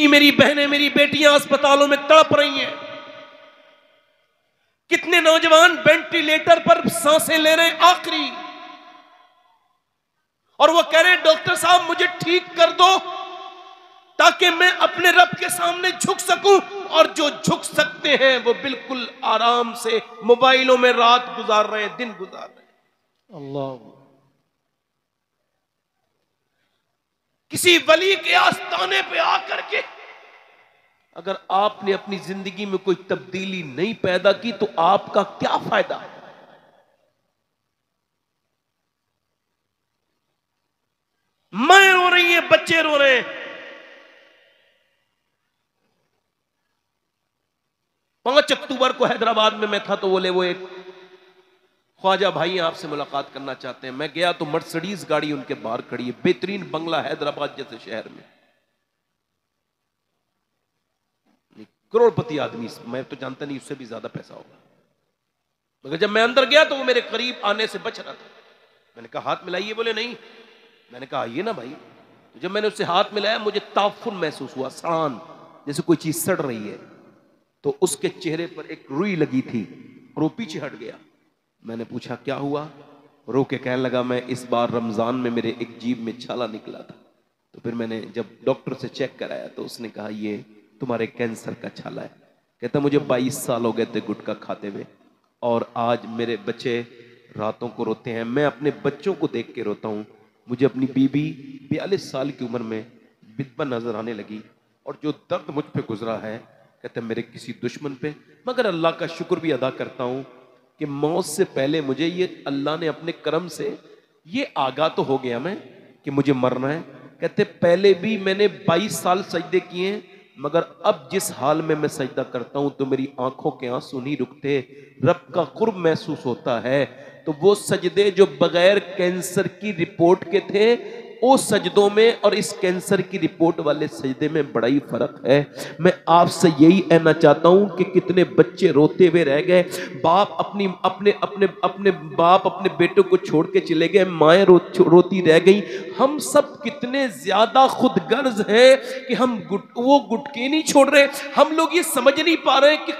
मेरी बहनें, मेरी बेटियां अस्पतालों में तड़प रही हैं। कितने नौजवान वेंटिलेटर पर सांसें ले रहे हैं आखिरी, और वो कह रहे हैं डॉक्टर साहब मुझे ठीक कर दो ताकि मैं अपने रब के सामने झुक सकूं। और जो झुक सकते हैं वो बिल्कुल आराम से मोबाइलों में रात गुजार रहे हैं, दिन गुजार रहे हैं। अल्लाह। किसी वली के आस्थाने पे आकर के अगर आपने अपनी जिंदगी में कोई तब्दीली नहीं पैदा की तो आपका क्या फायदा? मां रो रही है, बच्चे रो रहे हैं। 5 अक्टूबर को हैदराबाद में मैं था तो बोले वो एक ख्वाजा भाई आपसे मुलाकात करना चाहते हैं। मैं गया तो मर्सिडीज गाड़ी उनके बाहर खड़ी है, बेहतरीन बंगला हैदराबाद जैसे शहर में, करोड़पति आदमी, मैं तो जानता नहीं उससे भी ज्यादा पैसा होगा। मगर जब मैं अंदर गया तो वो मेरे करीब आने से बच रहा था। मैंने कहा हाथ मिलाइए, बोले नहीं। मैंने कहा आइए ना भाई। तो जब मैंने उससे हाथ मिलाया मुझे ताफुन महसूस हुआ, सड़ान जैसे कोई चीज सड़ रही है। तो उसके चेहरे पर एक रुई लगी थी और वो पीछे हट गया। मैंने पूछा क्या हुआ? रो के कहने लगा मैं इस बार रमजान में मेरे एक जीभ में छाला निकला था। तो फिर मैंने जब डॉक्टर से चेक कराया तो उसने कहा ये तुम्हारे कैंसर का छाला है। कहता मुझे 22 साल हो गए थे गुटखा खाते हुए और आज मेरे बच्चे रातों को रोते हैं, मैं अपने बच्चों को देख के रोता हूँ। मुझे अपनी बीबी 42 साल की उम्र में विधवा नजर आने लगी और जो दर्द मुझ पे गुजरा है कहते मेरे किसी दुश्मन पे, मगर अल्लाह का शुक्र भी अदा करता हूँ कि मौत से पहले मुझे ये अल्लाह ने अपने करम से ये आगाह तो हो गया मैं कि मुझे मरना है। कहते पहले भी मैंने 22 साल सजदे किए हैं मगर अब जिस हाल में मैं सजदा करता हूं तो मेरी आंखों के आंसू नहीं रुकते, रब का कुर्ब महसूस होता है। तो वो सजदे जो बगैर कैंसर की रिपोर्ट के थे वो सजदों में और इस कैंसर की रिपोर्ट वाले सजदे में बड़ा ही फर्क है। मैं आपसे यही कहना चाहता हूं कि कितने बच्चे रोते हुए रह गए, बाप अपने बाप अपने बेटों को छोड़ के चले गए, माएँ रोती रह गई। हम सब कितने ज्यादा खुदगर्ज हैं कि हम वो गुटके नहीं छोड़ रहे। हम लोग ये समझ नहीं पा रहे कि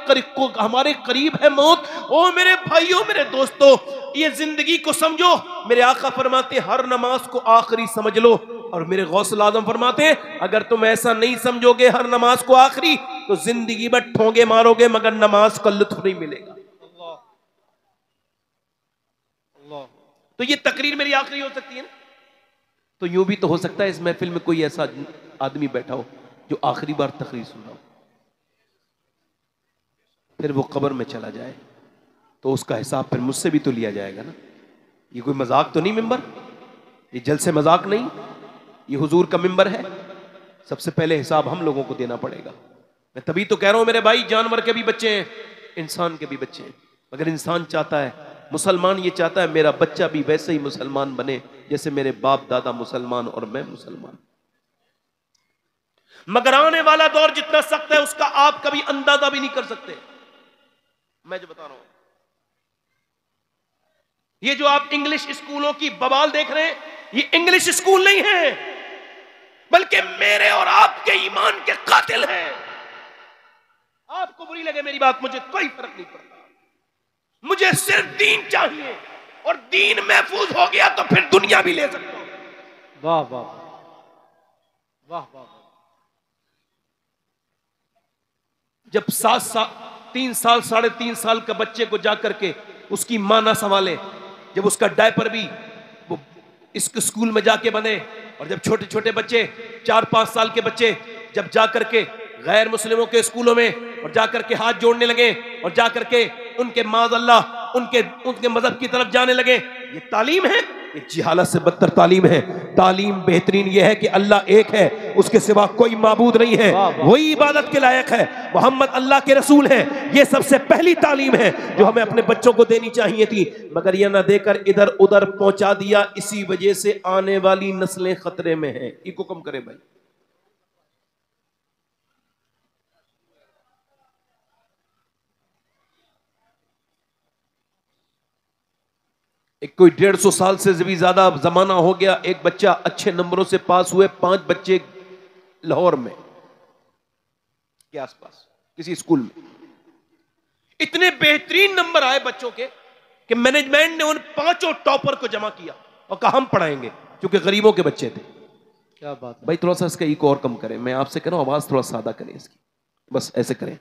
हमारे करीब है मौत। ओ मेरे भाइयों, मेरे दोस्तों, ये जिंदगी को समझो। मेरे आका फरमाते हर नमाज को आखिरी समझ लो, और मेरे गौसुल आजम फरमाते अगर तुम ऐसा नहीं समझोगे हर नमाज को आखिरी तो जिंदगी में ठोंगे मारोगे मगर नमाज का लुत्फ नहीं मिलेगा। तो ये तकरीर मेरी आखिरी हो सकती है ना? तो यूं भी तो हो सकता है इस महफिल में कोई ऐसा आदमी बैठा हो जो आखिरी बार तकरीर सुन रहा हो, फिर वो कब्र में चला जाए तो उसका हिसाब फिर मुझसे भी तो लिया जाएगा ना। ये कोई मजाक तो नहीं मिंबर, ये जलसे मजाक नहीं, ये हुजूर का मिंबर है। सबसे पहले हिसाब हम लोगों को देना पड़ेगा। मैं तभी तो कह रहा हूं मेरे भाई, जानवर के भी बच्चे हैं, इंसान के भी बच्चे हैं, मगर इंसान चाहता है, मुसलमान ये चाहता है मेरा बच्चा भी वैसे ही मुसलमान बने जैसे मेरे बाप दादा मुसलमान और मैं मुसलमान। मगर आने वाला दौर जितना सख्त है उसका आप कभी अंदाजा भी नहीं कर सकते। मैं जो बता रहा हूं, ये जो आप इंग्लिश स्कूलों की बवाल देख रहे हैं, ये इंग्लिश स्कूल नहीं है, बल्कि मेरे और आपके ईमान के कातिल हैं। आपको बुरी लगे मेरी बात, मुझे कोई फर्क नहीं पड़ता। मुझे सिर्फ दीन चाहिए, और दीन महफूज हो गया तो फिर दुनिया भी ले सकता हूं। वाह वाह वाह वाह। जब 3 साल 3.5 साल का बच्चे को जाकर के उसकी मां ना संभाले, जब उसका डायपर भी वो इस स्कूल में जाके बने, और जब छोटे छोटे बच्चे 4-5 साल के बच्चे जब जाकर के गैर मुस्लिमों के स्कूलों में और जाकर के हाथ जोड़ने लगे और जाकर के उनके माज़अल्लाह उनके मजहब की तरफ जाने लगे, ये तालीम है? ये जिहालत से बदतर तालीम है। तालीम बेहतरीन ये है कि अल्लाह एक है, उसके सिवा कोई माबूद नहीं है, वही इबादत के लायक है, मोहम्मद अल्लाह के रसूल हैं। ये सबसे पहली तालीम है जो हमें अपने बच्चों को देनी चाहिए थी, मगर ये ना देकर इधर उधर पहुंचा दिया। इसी वजह से आने वाली नस्लें खतरे में हैं। इको कम करे भाई। एक कोई 150 साल से भी ज्यादा जमाना हो गया, एक बच्चा अच्छे नंबरों से पास हुए, 5 बच्चे लाहौर में के आसपास किसी स्कूल में। इतने बेहतरीन नंबर आए बच्चों के कि मैनेजमेंट ने उन 5 टॉपर को जमा किया और कहा हम पढ़ाएंगे, क्योंकि गरीबों के बच्चे थे। क्या बात है भाई थोड़ा सा इसका इको और कम करें, मैं आपसे कह रहा हूं आवाज थोड़ा सादा करें इसकी, बस ऐसे करें।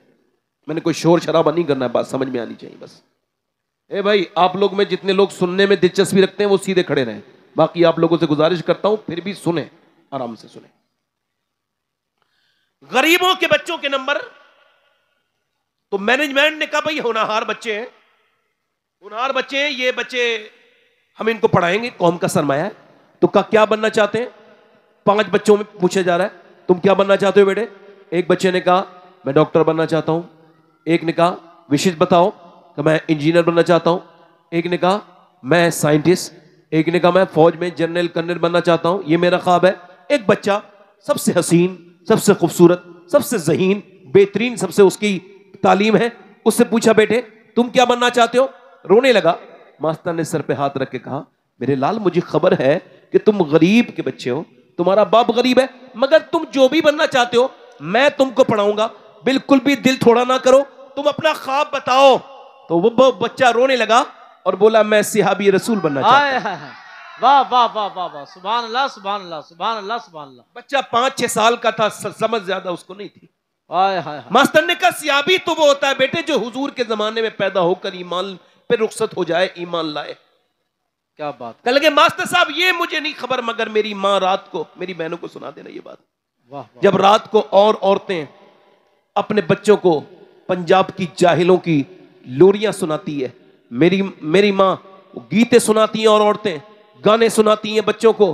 मैंने कोई शोर शराबा नहीं करना है, बात समझ में आनी चाहिए बस। ए भाई, आप लोग में जितने लोग सुनने में दिलचस्पी रखते हैं वो सीधे खड़े रहें, बाकी आप लोगों से गुजारिश करता हूं फिर भी सुने, आराम से सुने। गरीबों के बच्चों के नंबर, तो मैनेजमेंट ने कहा भाई होनहार बच्चे हैं, होनहार बच्चे हैं, ये बच्चे हम इनको पढ़ाएंगे, कौम का सरमाया है। तो क्या बनना चाहते हैं? 5 बच्चों में पूछा जा रहा है तुम क्या बनना चाहते हो बेटे? एक बच्चे ने कहा मैं डॉक्टर बनना चाहता हूं। एक ने कहा विशेष बताओ, कि मैं इंजीनियर बनना चाहता हूं। एक ने कहा मैं साइंटिस्ट। एक ने कहा मैं फौज में जनरल कर्नल बनना चाहता हूं, ये मेरा ख्वाब है। एक बच्चा सबसे हसीन, सबसे खूबसूरत, सबसे ज़हीन, बेहतरीन, सबसे उसकी तालीम है, उससे पूछा बेटे तुम क्या बनना चाहते हो? रोने लगा। मास्टर ने सर पे हाथ रख के कहा मेरे लाल मुझे खबर है कि तुम गरीब के बच्चे हो, तुम्हारा बाप गरीब है, मगर तुम जो भी बनना चाहते हो मैं तुमको पढ़ाऊंगा, बिल्कुल भी दिल थोड़ा ना करो, तुम अपना ख्वाब बताओ। तो वो बच्चा रोने लगा और बोला मैं सिहाबी रसूल बनना चाहता हूं। वाह वाह वाह वाह वाह, सुभान अल्लाह सुभान अल्लाह सुभान अल्लाह सुभान अल्लाह। बच्चा 5-6 साल का था, समझ ज्यादा उसको नहीं थी। हाय हाय। मास्टर ने कहा सियाबी तो वो होता है बेटे जो हुजूर के जमाने में पैदा होकर ईमान पे रुखसत हो जाए, ईमान लाए। क्या बात। कह लगे मास्टर साहब ये मुझे नहीं खबर, मगर मेरी माँ रात को मेरी बहनों को सुना देना ये बात। वाह। जब रात को और औरतें अपने बच्चों को पंजाब की जाहिलों की लोरियां सुनाती है, मेरी माँ गीते सुनाती हैं और औरतें गाने सुनाती हैं बच्चों को,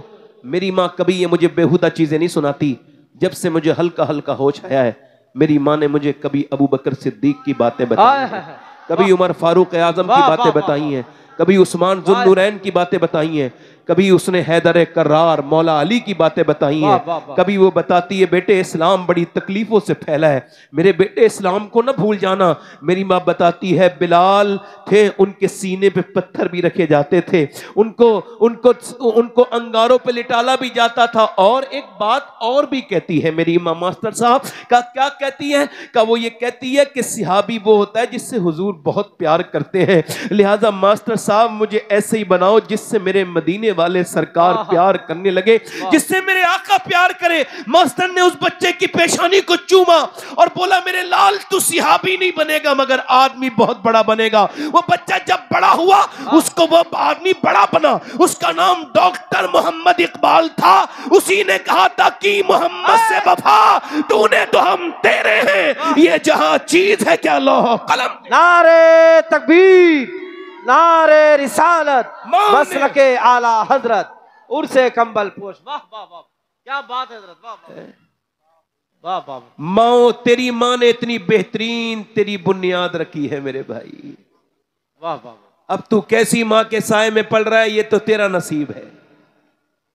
मेरी माँ कभी ये मुझे बेहुदा चीजें नहीं सुनाती। जब से मुझे हल्का हल्का होश आया है, मेरी माँ ने मुझे कभी अबू बकर सिद्दीक की बातें बताई हैं, कभी उमर फारूक आजम की बातें बताई हैं, कभी उस्मान जुन्नुरैन की बातें बताई हैं, कभी उसने हैदर कर्रार मौला अली की बातें बताई हैं। कभी वो बताती है बेटे इस्लाम बड़ी तकलीफों से फैला है, मेरे बेटे इस्लाम को ना भूल जाना। मेरी माँ बताती है बिलाल थे, उनके सीने पे पत्थर भी रखे जाते थे, उनको उनको उनको अंगारों पे लिटाला भी जाता था। और एक बात और भी कहती है मेरी माँ मास्टर साहब का, क्या कहती है का, वो ये कहती है कि सिहाबी वो होता है जिससे हुजूर बहुत प्यार करते हैं, लिहाजा मास्टर साहब मुझे ऐसे ही बनाओ जिससे मेरे मदीने वाले सरकार प्यार करने लगे, जिससे मेरे आका प्यार करे। मास्टर ने उस बच्चे की पेशानी को चूमा और बोला मेरे लाल तू सिहाबी नहीं बनेगा मगर आदमी बहुत बड़ा बनेगा। वो बच्चा जब बड़ा हुआ उसको वो आदमी बड़ा बना, उसका नाम डॉक्टर मोहम्मद इकबाल था। उसी ने कहा था कि मोहम्मद से वफा तूने तो हम तेरे हैं, ये जहां चीज है क्या लौह कलम। नारे तकबीर, नारे रिसालत, मसलके आला हजरत, उर्से कंबल पोश। वाह वाह वाह, क्या बात है हजरत, वाह वाह वाह वाह। माओ तेरी माँ ने इतनी बेहतरीन तेरी बुनियाद रखी है मेरे भाई, वाह वाह। अब तू कैसी माँ के साए में पल रहा है ये तो तेरा नसीब है।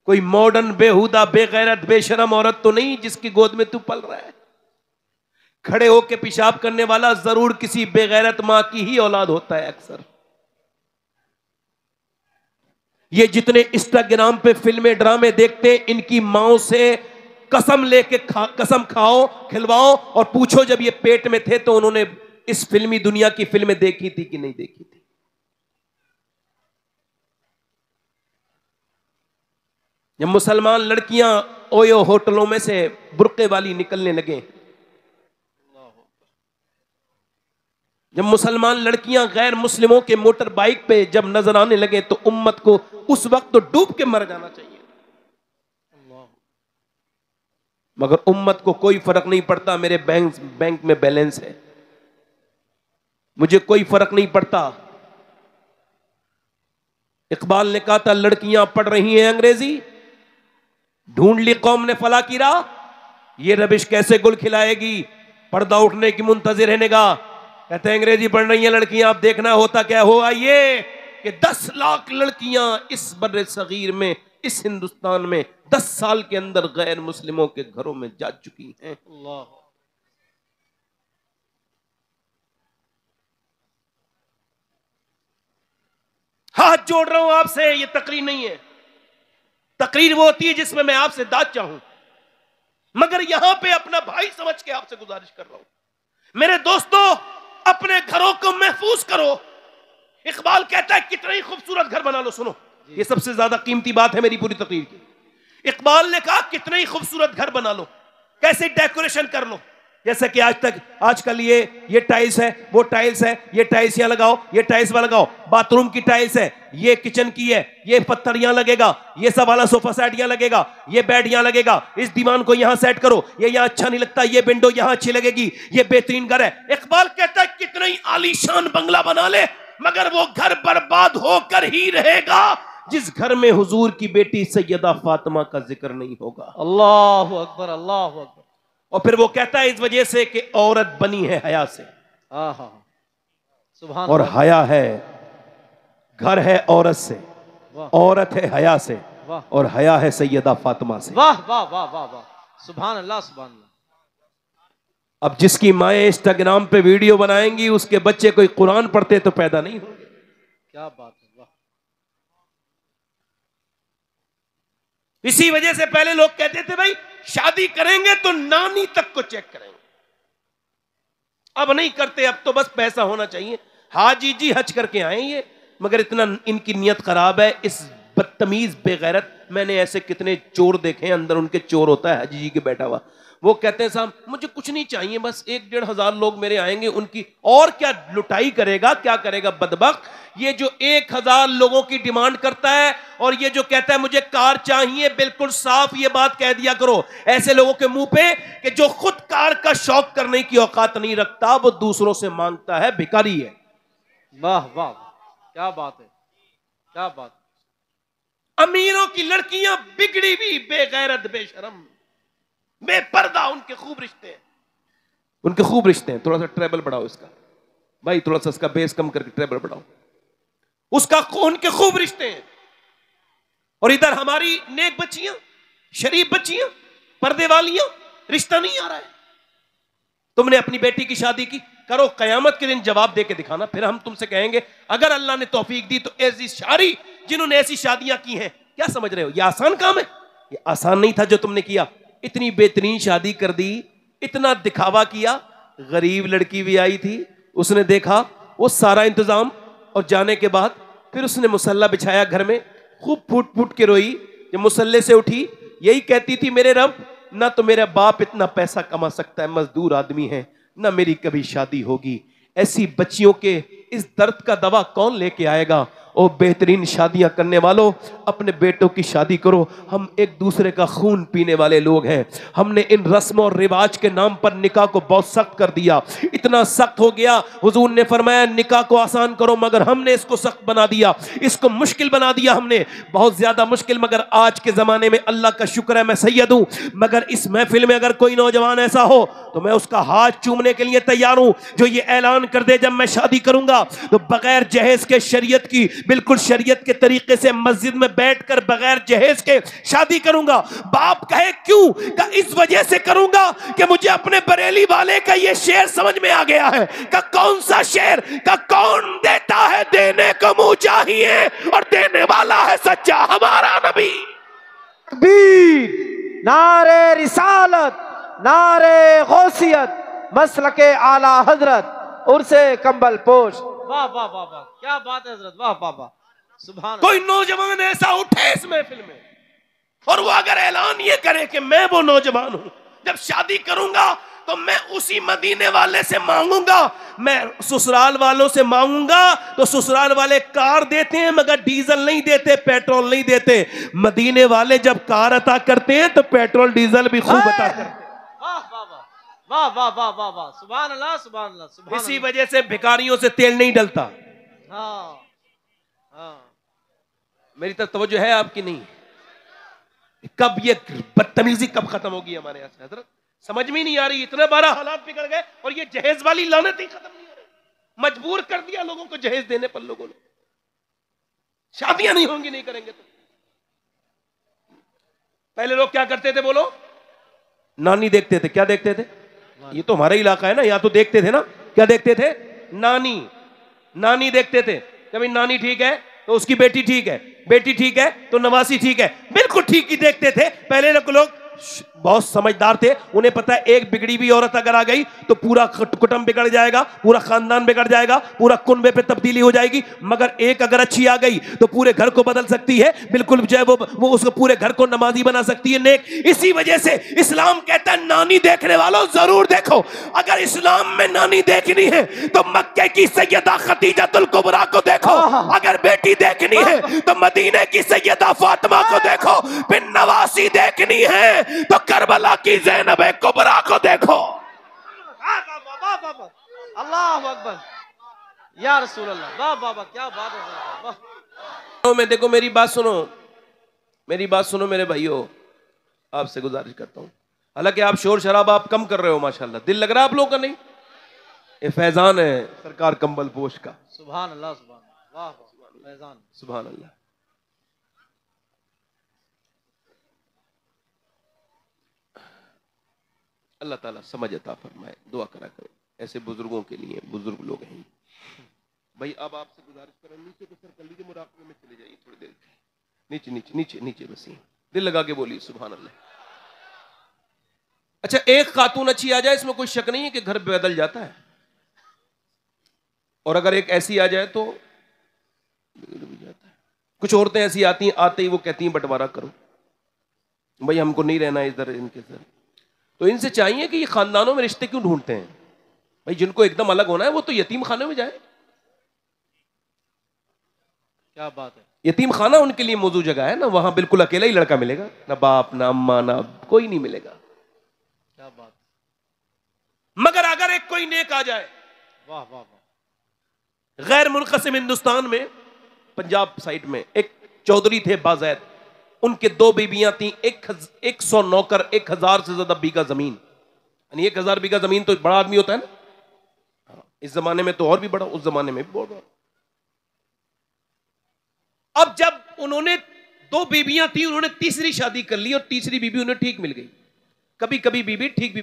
कोई मॉडर्न बेहुदा बेगैरत बेशरम औरत तो नहीं जिसकी गोद में तू पल रहा है। खड़े होके पेशाब करने वाला जरूर किसी बेगैरत माँ की ही औलाद होता है अक्सर। ये जितने इंस्टाग्राम पे फिल्में ड्रामे देखते हैं इनकी माओ से कसम लेके कसम खाओ, खिलवाओ और पूछो जब ये पेट में थे तो उन्होंने इस फिल्मी दुनिया की फिल्में देखी थी कि नहीं देखी थी। जब मुसलमान लड़कियां ओयो होटलों में से बुर्के वाली निकलने लगे, जब मुसलमान लड़कियां गैर मुस्लिमों के मोटर बाइक पे जब नजर आने लगे तो उम्मत को उस वक्त तो डूब के मर जाना चाहिए, मगर उम्मत को कोई फर्क नहीं पड़ता। मेरे बैंक में बैलेंस है, मुझे कोई फर्क नहीं पड़ता। इकबाल ने कहा था लड़कियां पढ़ रही हैं अंग्रेजी, ढूंढ ली कौम ने फला की राह, ये रबिश कैसे गुल खिलाएगी, पर्दा उठने की मुंतजिर है निगाह। कहते हैं अंग्रेजी पढ़ रही हैं लड़कियां, अब देखना होता क्या हुआ ये कि 10 लाख लड़कियां इस बर्रे सगीर में, इस हिंदुस्तान में 10 साल के अंदर गैर मुस्लिमों के घरों में जा चुकी हैं। अल्लाह। हाथ जोड़ रहा हूं आपसे, ये तकरीर नहीं है। तकरीर वो होती है जिसमें मैं आपसे दाद चाहूं, मगर यहां पे अपना भाई समझ के आपसे गुजारिश कर रहा हूं मेरे दोस्तों, अपने घरों को महफूज करो। इकबाल कहता है कितना ही खूबसूरत घर बना लो। सुनो, ये सबसे ज्यादा कीमती बात है मेरी पूरी तकरीर की। इकबाल ने कहा कितना ही खूबसूरत घर बना लो, कैसे डेकोरेशन कर लो, जैसे कि आजकल ये टाइल्स है, वो टाइल्स है, ये टाइल्स यहां लगाओ, ये टाइल्स वहां लगाओ, बाथरूम की टाइल्स है, ये किचन की है, ये पत्थर यहां लगेगा, ये सब वाला सोफा सेट यहां लगेगा, ये बेड यहां लगेगा, इस दीवान को यहां सेट करो, ये यहां अच्छा नहीं लगता, ये विंडो यहां अच्छी लगेगी, ये बेहतरीन घर है। इकबाल कहता है कितना ही आलीशान बंगला बना ले, मगर वो घर बर्बाद होकर ही रहेगा जिस घर में हुजूर की बेटी सैयदा फातिमा का जिक्र नहीं होगा। अल्लाहु अकबर, अल्लाहु अकबर। और फिर वो कहता है इस वजह से कि औरत बनी है हया से। सुभान और हया है, घर है औरत से, औरत है हया से, और हया है सैयदा फातिमा से। वाह वाह वाह वाह वाह, सुभान अल्लाह, सुभान अल्लाह। अब जिसकी माएं इंस्टाग्राम पे वीडियो बनाएंगी उसके बच्चे कोई कुरान पढ़ते तो पैदा नहीं होंगे। क्या बात है, वाह। इसी वजह से पहले लोग कहते थे भाई शादी करेंगे तो नानी तक को चेक करेंगे, अब नहीं करते, अब तो बस पैसा होना चाहिए। हाजी जी हज करके आए ये, मगर इतना इनकी नियत खराब है। इस बदतमीज बेगैरत, मैंने ऐसे कितने चोर देखे हैं, अंदर उनके चोर होता है हाजी जी के बैठा हुआ, वो कहते हैं साहब मुझे कुछ नहीं चाहिए, बस 1-1.5 हजार लोग मेरे आएंगे, उनकी और क्या लुटाई करेगा, क्या करेगा बदबख्त। ये जो 1000 लोगों की डिमांड करता है और ये जो कहता है मुझे कार चाहिए, बिल्कुल साफ ये बात कह दिया करो ऐसे लोगों के मुंह पे कि जो खुद कार का शौक करने की औकात नहीं रखता, वो दूसरों से मांगता है, भिखारी है। वाह वाह, क्या बात है, क्या बात। अमीरों की लड़कियां बिगड़ी भी बेगैरत, बेशरम, बेपर्दा, उनके खूब रिश्ते हैं, उनके खूब रिश्ते हैं। थोड़ा सा ट्रेबल बढ़ाओ इसका भाई, थोड़ा सा इसका बेस कम करके ट्रेबल बढ़ाओ, उसका उनके खूब रिश्ते हैं। और इधर हमारी नेक बच्चियां, शरीफ बच्चियां, पर्दे वालियां, रिश्ता नहीं आ रहा है। तुमने अपनी बेटी की शादी की, करो, कयामत के दिन जवाब दे के दिखाना, फिर हम तुमसे कहेंगे अगर अल्लाह ने तौफीक दी तो ऐसी शारी जिन्होंने ऐसी शादियां की हैं, क्या समझ रहे हो ये आसान काम है? ये आसान नहीं था जो तुमने किया। इतनी बेहतरीन शादी कर दी, इतना दिखावा किया, गरीब लड़की भी आई थी, उसने देखा वो सारा इंतजाम, और जाने के बाद फिर उसने मुसल्ला बिछाया घर में, खूब फूट फूट के रोई। जब मुसल्ले से उठी यही कहती थी, मेरे रब, ना तो मेरा बाप इतना पैसा कमा सकता है, मजदूर आदमी है, ना मेरी कभी शादी होगी। ऐसी बच्चियों के इस दर्द का दवा कौन लेके आएगा? ओ बेहतरीन शादियां करने वालों, अपने बेटों की शादी करो। हम एक दूसरे का खून पीने वाले लोग हैं। हमने इन रस्म और रिवाज के नाम पर निकाह को बहुत सख्त कर दिया, इतना सख्त हो गया, हुजूर ने फरमाया निकाह को आसान करो, मगर हमने इसको सख्त बना दिया, इसको मुश्किल बना दिया हमने, बहुत ज्यादा मुश्किल। मगर आज के जमाने में अल्लाह का शुक्र है मैं सैयद हूं, मगर इस महफिल में अगर कोई नौजवान ऐसा हो तो मैं उसका हाथ चूमने के लिए तैयार हूं जो ये ऐलान कर दे जब मैं शादी करूंगा तो बगैर जहेज के, शरीयत की बिल्कुल शरीयत के तरीके से मस्जिद में बैठकर बगैर जहेज के शादी करूंगा। बाप कहे क्यों? का इस वजह से करूंगा कि मुझे अपने बरेली वाले का ये शेर समझ में आ गया है। का कौन सा शेर? का कौन देता है देने को मुंह चाहिए और देने वाला है सच्चा हमारा नबी। तकबीर, नारे रिसालत, नारे गौसियत, मसलके आला हजरत, उर्से कंबल पोश। वाह वाह वाह वाह, क्या बात है हजरत, वाह वाह वाह, सुभान। कोई नौजवान ऐसा उठे इस महफिल में और वो अगर ऐलान ये करे कि मैं वो नौजवान हूं, जब शादी करूंगा तो मैं उसी मदीने वाले से मांगूंगा, मैं ससुराल वालों से मांगूंगा तो ससुराल वाले कार देते हैं मगर डीजल नहीं देते, पेट्रोल नहीं देते। मदीने वाले जब कार अता करते हैं तो पेट्रोल डीजल भी खूब अता करते हैं। वाह वाह वाह वाह वाह वाह वाह वाह, सुभान अल्लाह, सुभान अल्लाह, सुभान। इसी वजह से भिखारियों से तेल नहीं डलता। हाँ हाँ, मेरी तरफ तवज्जो है आपकी? नहीं। कब ये बदतमीजी कब खत्म होगी हमारे यहाँ से हजरत? समझ में नहीं आ रही। इतने बड़ा हालात बिगड़ गए और ये जहेज वाली लानत ही खत्म नहीं हो रही। मजबूर कर दिया लोगों को जहेज देने पर, लोगों ने शादियां नहीं होंगी, नहीं करेंगे तो। पहले लोग क्या करते थे बोलो? नानी देखते थे। क्या देखते थे? ये तो हमारा इलाका है ना, यहाँ तो देखते थे ना। क्या देखते थे? नानी, नानी देखते थे। कभी नानी ठीक है तो उसकी बेटी ठीक है, बेटी ठीक है तो नवासी ठीक है, बिल्कुल ठीक ही देखते थे। पहले लोग बहुत समझदार थे, उन्हें पता है एक बिगड़ी हुई औरत अगर आ गई तो पूरा कुटुंब बिगड़ जाएगा, पूरा खानदान बिगड़ जाएगा, पूरा कुनबे पे तब्दीली हो जाएगी। मगर एक अगर अच्छी आ गई तो पूरे घर को बदल सकती है, बिल्कुल जो है वो उसको पूरे घर को नमाजी बना सकती है, नेक। इसी वजह से इस्लाम कहता है नानी देखने वालों जरूर देखो। अगर इस्लाम में नानी देखनी है तो मक्के की सैयदा खदीजतुल कुबरा को देखो, अगर बेटी देखनी है तो मदीने की सैयदा फातिमा को देखो, बिन नवासी देखनी है तो करबला की ज़ैनब कुबरा को देखो। अल्लाह अकबर या रसूल अल्लाह। वाह वाह वाह, क्या बात है। वाह मैं देखो, मेरी बात सुनो, मेरी बात सुनो मेरे भाइयों, आपसे गुजारिश करता हूं, हालांकि आप शोर शराब आप कम कर रहे हो माशाल्लाह, दिल लग रहा है आप लोगों का नहीं? ये फैजान है सरकार कंबल पोश का। सुभान अल्लाह, सुभान अल्लाह, वाह वाह, फैजान, सुभान अल्लाह। अल्लाह ताला समझ अता फरमाए, दुआ करा करो ऐसे बुजुर्गों के लिए, बुजुर्ग लोग हैं भाई। अब आपसे गुजारिश करें, नीचे तो सर कर लीजिए, मुराक़बे में चले जाइए थोड़ी देर, नीचे नीचे नीचे नीचे, बस दिल लगा के बोलिए सुभान अल्लाह। अच्छा, एक खातून अच्छी आ जाए इसमें कोई शक नहीं है कि घर बदल जाता है, और अगर एक ऐसी आ जाए तो बिगड़ भी जाता है। कुछ औरतें ऐसी आती हैं, आते ही वो कहती हैं बंटवारा करो भाई, हमको नहीं रहना इधर इनके साथ। तो इनसे चाहिए कि ये खानदानों में रिश्ते क्यों ढूंढते हैं भाई? जिनको एकदम अलग होना है वो तो यतीम खाने में जाए। क्या बात है। यतीम खाना उनके लिए मौजूद जगह है ना, वहां बिल्कुल अकेला ही लड़का मिलेगा, ना बाप ना अम्मा ना कोई नहीं मिलेगा। क्या बात। मगर अगर एक कोई नेक आ जाए, वाह वाह वाह। गैर मुनक़सिम हिंदुस्तान में पंजाब साइड में एक चौधरी थे बाज़ैद, उनके 2 बीबियां थी, 100 नौकर, 1000 से ज्यादा बीघा जमीन, यानी 1000 बीघा जमीन तो बड़ा आदमी होता है ना, इस जमाने में तो और भी बड़ा, उस जमाने में भी बहुत बड़ा। अब जब उन्होंने 2 बीबियां थी, उन्होंने तीसरी शादी कर ली और तीसरी बीबी उन्हें ठीक मिल गई। कभी कभी बीबी ठीक भी